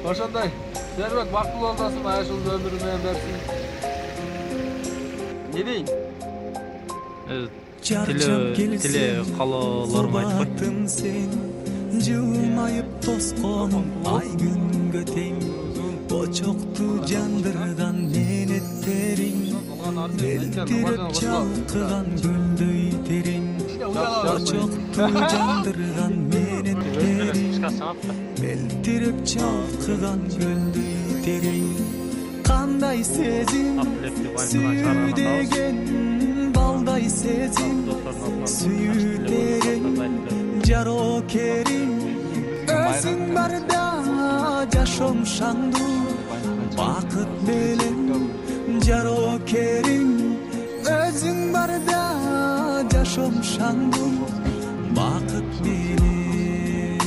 Ошондой. Сербек бактылуу болсун, аяшыл өмүрү менен берсин. Не дейин? Тиле калоолорун айткой. Жылмайып тосконум ай күнгө тең. Очокту жандырган менеттериң. Мелтирип чалкыган гүлдөй терең. Очокту жандырган менеттериң. Мелтирип чалкыган гүлдөй терең. Кандай сезим сүйүү деген балдай сезим сүйүү терең жарокерим өзүң барда жашоом шаңдуу бакыт менен жарокерим өзүң барда жашоом шаңдуу бакыт менен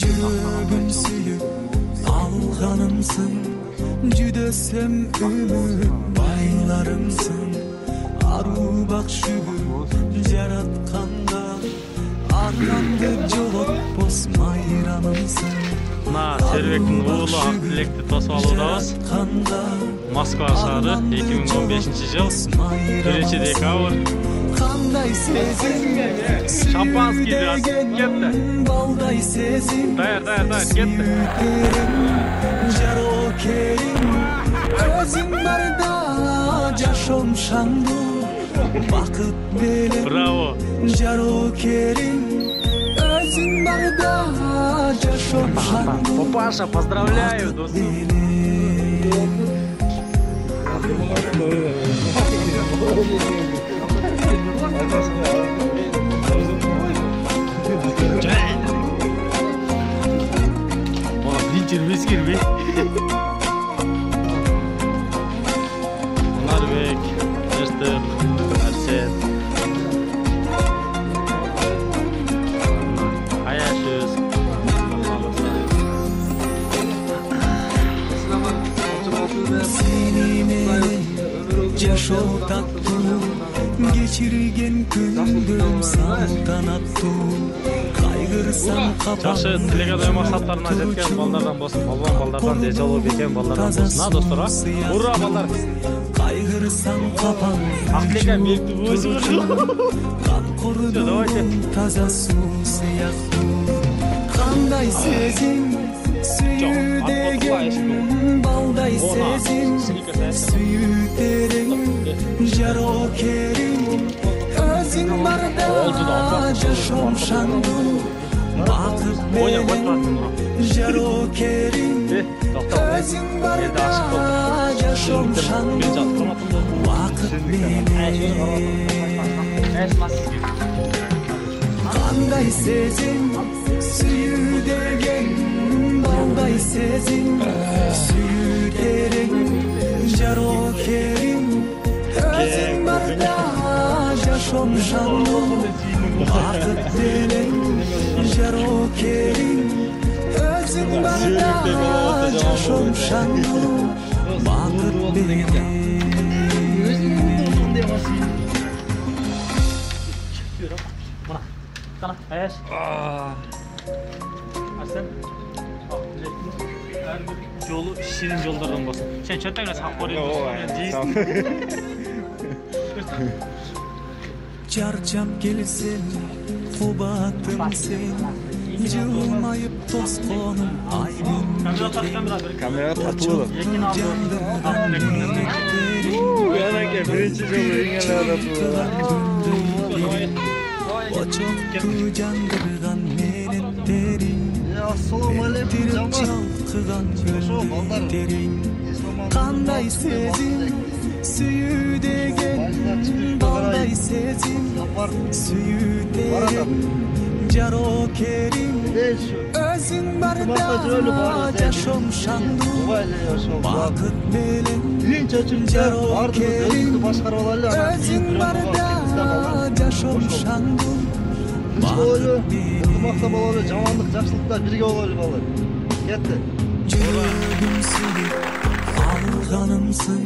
жүрөгүм сүйүп алганымсың жүдөсөм үмүт байларымсың аруу бакшүгүр жаратканга арманды жолотпос майрамымсың Сербектин уулу ак тилекти тосуп алуудабыз. Москва шаары 2015-жыл 1-декабрь. Кандай сезим Шампанский кетти. балдай сезим Даяр, кетти. жарокерим өзүң барда жашоом шаңдуу бакыт менен Браво. жарокерим өзүң барда жашоом шаңдуу Папаша, поздравляю. Вискирби. Нарбек, Эрстек, Арсен. Аяшыз. Сени менен жашоо таттуу кечирген күндөрүм салтанаттуу кайгырсам Жакшы тилек адайым максаттарына жеткен балдардан болсун, болгон балдардан дежалуу бекен балдардан болсун. Достор, ура балдар. кайгырсам капан Актилек мектеп өзү. Давайте. таза суу сыяктуу кандай сезим сүйүү деген балдай сезим сүйүү терең жарокерим өзүң барда жашоом шаңдуу бакыт менен жарокерим өзүң барда жашоом шаңдуу бакыт менен кандай сезим сүйүү деген балдай сезим сүйүү терең жарокерим өзүң барда жашоом шаңдуу бакыт менен жарокерим өзүң барда жашоом шаңдуу бакыт менен Kana, Аяш. Арсен. Her bir yolu şirin yollardan basın. Sen çöpten sağ koyuyorsun. Çarçap gelsin, kubatım sen. Жылмайып тосконум ай Камера татуулу. Янакке биринчи жолу эң эле татуулу. Очокту жандырган менеттериң Assalamu alaikum чалкыган гүлдөрүң кандай сезим сүйүү деген балдай сезим сүйүү терең жарокерим өзүң барда жашоом шаңдуу бакыт менен жарокерим өзүң барда жашоом шаңдуу бакыт менен ыкмакта бололу, жамандык жакшылыкта бирге бололу балдар. Кетти. Жүрөгүм сүйүп алганымсың